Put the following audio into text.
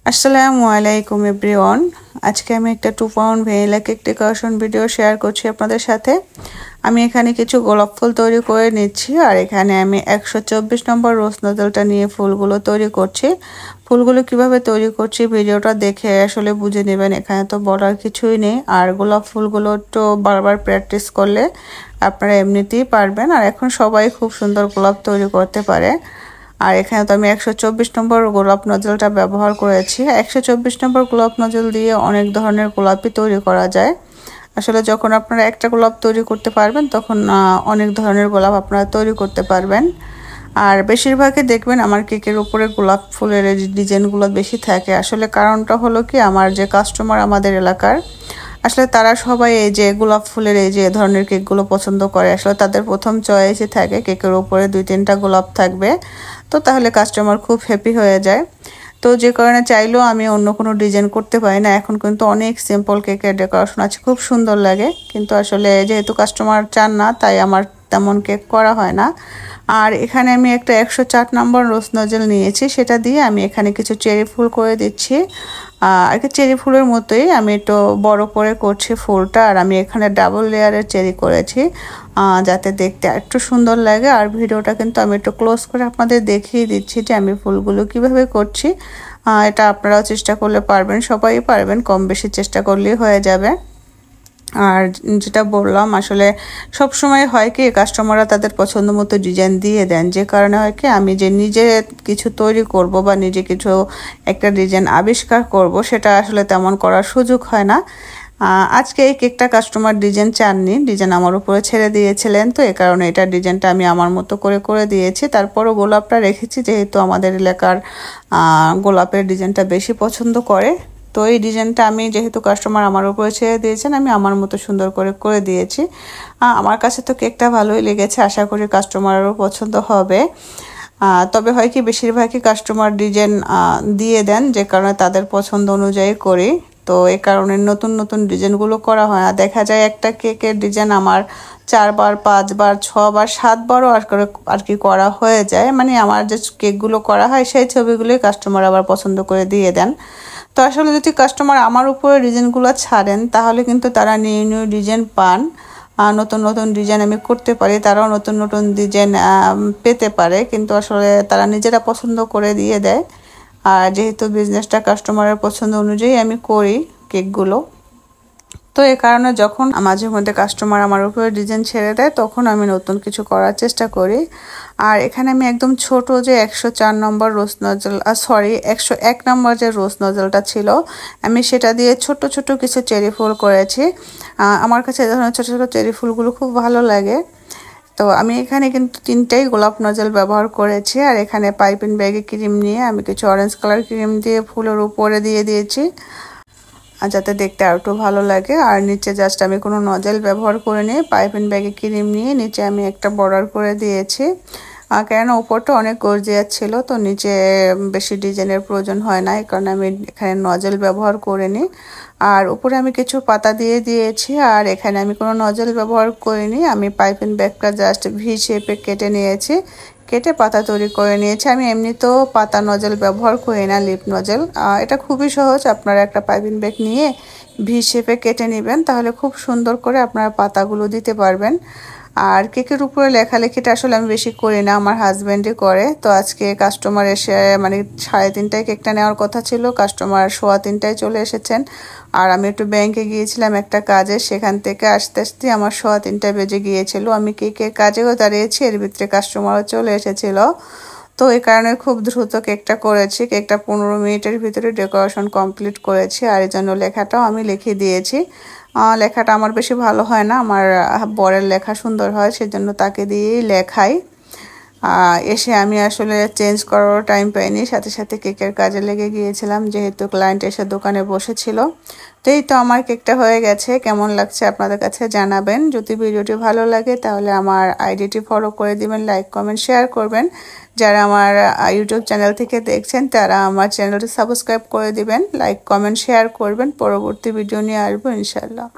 আসসালামু আলাইকুম এভরিওয়ান। আজকে আমি একটা 2 pound vanilla cake decoration video share করছি আপনাদের সাথে। আমি এখানে কিছু গোলাপ ফুল তৈরি করে নিচ্ছি, আর এখানে আমি 124 নম্বর রোজ নজলটা নিয়ে ফুলগুলো তৈরি করছি। ফুলগুলো কিভাবে তৈরি করছি ভিডিওটা দেখে আসলে বুঝে নেবেন, এখানে তো বলার কিছুই নেই। আর গোলাপ ফুলগুলো একটু বারবার প্র্যাকটিস করলে আপনারা এমনিতেই পারবেন। আর এখন সবাই খুব সুন্দর গোলাপ তৈরি করতে পারে। আর এখানে তো আমি 124 নম্বর গোলাপ নজলটা ব্যবহার করেছি। 124 নম্বর গোলাপ নজল দিয়ে অনেক ধরনের গোলাপই তৈরি করা যায়। আসলে যখন আপনারা একটা গোলাপ তৈরি করতে পারবেন তখন অনেক ধরনের গোলাপ আপনারা তৈরি করতে পারবেন। আর বেশিরভাগই দেখবেন আমার কেকের উপরে গোলাপ ফুলের ডিজাইনগুলো বেশি থাকে। আসলে কারণটা হলো কি, আমার যে কাস্টমার আমাদের এলাকার, আসলে তারা সবাই এই যে গোলাপ ফুলের এই যে ধরনের কেকগুলো পছন্দ করে। আসলে তাদের প্রথম চয়েসই থাকে কেকের উপরে 2-3টা গোলাপ থাকবে, তো তাহলে কাস্টমার খুব হ্যাপি হয়ে যায়। তো যে কারণে চাইলেও আমি অন্য কোনো ডিজাইন করতে পারি না। এখন কিন্তু অনেক সিম্পল কেকের ডেকোরেশন আছে, খুব সুন্দর লাগে, কিন্তু আসলে যেহেতু কাস্টমার চান না তাই আমার তেমন কেক করা হয় না। আর এখানে আমি একটা 104 নম্বর রোজ নজল নিয়েছি, সেটা দিয়ে আমি এখানে কিছু চেরি ফুল করে দিচ্ছি। একটা চেরি ফুলের মতোই আমি একটু বড় করে করছি ফুলটা। আর আমি এখানে ডাবল লেয়ারের চেরি করেছি যাতে দেখতে একটু সুন্দর লাগে। আর ভিডিওটা কিন্তু আমি একটু ক্লোজ করে আপনাদের দেখিয়ে দিচ্ছি যে আমি ফুলগুলো কিভাবে করছি। এটা আপনারাও চেষ্টা করলে পারবেন, সবাই পারবেন, কম বেশি চেষ্টা করলেই হয়ে যাবে। আর যেটা বললাম, আসলে সব সময় হয় কি কাস্টমাররা তাদের পছন্দ মতো ডিজাইন দিয়ে দেন, যে কারণে হয় কি আমি যে নিজে কিছু তৈরি করব বা নিজে কিছু একটা ডিজাইন আবিষ্কার করব সেটা আসলে তেমন করার সুযোগ হয় না। আজকে এই কেকটা কাস্টমার ডিজাইন চাননি, ডিজাইন আমার উপরে ছেড়ে দিয়েছিলেন, তো এই কারণে এটা ডিজাইনটা আমি আমার মতো করে দিয়েছি। তারপরও গোলাপটা রেখেছি যেহেতু আমাদের এলাকার গোলাপের ডিজাইনটা বেশি পছন্দ করে। তো এই ডিজাইনটা আমি যেহেতু কাস্টমার আমার উপরে ছেড়ে দিয়েছেন, আমি আমার মতো সুন্দর করে দিয়েছি। আমার কাছে তো কেকটা ভালোই লেগেছে, আশা করি কাস্টমারেরও পছন্দ হবে। তবে হয় কি বেশিরভাগই কাস্টমার ডিজাইন দিয়ে দেন, যে কারণে তাদের পছন্দ অনুযায়ী করি। তো এই কারণে নতুন নতুন ডিজাইনগুলো করা হয়। আর দেখা যায় একটা কেকের ডিজাইন আমার 4বার 5বার 6বার 7বারও আর কি করা হয়ে যায়। মানে আমার যে কেকগুলো করা হয় সেই ছবিগুলোই কাস্টমার আবার পছন্দ করে দিয়ে দেন। তো আসলে যদি কাস্টমার আমার উপরে ডিজাইনগুলো ছাড়েন তাহলে কিন্তু তারা নিউ নিউ ডিজাইন পান, নতুন নতুন ডিজাইন আমি করতে পারি, তারাও নতুন নতুন ডিজাইন পেতে পারে, কিন্তু আসলে তারা নিজেরা পছন্দ করে দিয়ে দেয়। আর যেহেতু বিজনেসটা কাস্টমারের পছন্দ অনুযায়ী আমি করি কেকগুলো, তো এই কারণে যখন মাঝে মধ্যে কাস্টমার আমার উপরে ডিজাইন ছেড়ে দেয় তখন আমি নতুন কিছু করার চেষ্টা করি। আর এখানে আমি একদম ছোট যে 104 নম্বর রোজ নজল 101 নম্বর যে রোজ নজলটা ছিল, আমি সেটা দিয়ে ছোট ছোট কিছু চেরি ফুল করেছি। আমার কাছে এই ধরনের ছোট ছোট চেরি ফুলগুলো খুব ভালো লাগে। তো আমি এখানে কিন্তু 3টাই গোলাপ নজল ব্যবহার করেছি। আর এখানে পাইপিং ব্যাগে ক্রিম নিয়ে আমি কিছু অরেঞ্জ কালার ক্রিম দিয়ে ফুলের উপরে দিয়ে দিয়েছি, আর যাতে দেখতে আর একটু ভালো লাগে। আর নিচে জাস্ট আমি কোনো নজল ব্যবহার করে নিয়ে পাইপিং ব্যাগে ক্রিম নিয়ে নিচে আমি একটা বর্ডার করে দিয়েছি। কেননা উপরটা অনেক গর্জিয়াস ছিল, তো নিচে বেশি ডিজাইনের প্রয়োজন হয় না, এই কারণে আমি এখানে নজল ব্যবহার করে নিই। আর উপরে আমি কিছু পাতা দিয়ে দিয়েছি। আর এখানে আমি কোনো নজল ব্যবহার করিনি, আমি পাইপিং ব্যাগটা জাস্ট ভি শেপে কেটে নিয়েছি, কেটে পাতা তৈরি করে নিয়েছি। আমি এমনিতেও পাতা নজল ব্যবহার করি না, লিপ নজল। এটা খুবই সহজ, আপনারা একটা পাইপিং ব্যাগ নিয়ে ভি শেপে কেটে নেবেন, তাহলে খুব সুন্দর করে আপনারা পাতাগুলো দিতে পারবেন। আর কেকের উপরে লেখালেখিটা আসলে আমি বেশি করি না, আমার হাজব্যান্ডই করে। তো আজকে কাস্টমার এসে মানে 3:30টায় কেকটা নেওয়ার কথা ছিল, কাস্টমার 3:15টায় চলে এসেছেন। আর আমি একটু ব্যাংকে গিয়েছিলাম একটা কাজে, সেখান থেকে আসতে আসতে আমার 3:15 বেজে গিয়েছিল। আমি কেকের কাজেও দাঁড়িয়েছি, এর ভিতরে কাস্টমারও চলে এসেছিল। তো এই কারণে খুব দ্রুত কেকটা করেছি, কেকটা 15 মিনিটের ভিতরে ডেকোরেশন কমপ্লিট করেছি। আর এই জন্য লেখাটাও আমি লিখে দিয়েছি। লেখাটা আমার বেশি ভালো হয় না, আমার বরের লেখা সুন্দর হয়, সেজন্য তাকে দিয়েই লেখাই। এসে আমি আসলে চেঞ্জ করার টাইম পাইনি, সাথে সাথে কেকের কাজে লেগে গিয়েছিলাম যেহেতু ক্লায়েন্ট এসে দোকানে বসেছিল। তো এই তো আমার কেকটা হয়ে গেছে। কেমন লাগছে আপনাদের কাছে জানাবেন। যদি ভিডিওটি ভালো লাগে তাহলে আমার আইডিটি ফলো করে দিবেন, লাইক কমেন্ট শেয়ার করবেন। যারা আমার ইউটিউব চ্যানেল থেকে দেখছেন তারা আমার চ্যানেলটি সাবস্ক্রাইব করে দিবেন, লাইক কমেন্ট শেয়ার করবেন। পরবর্তী ভিডিও নিয়ে আসবো ইনশাআল্লাহ।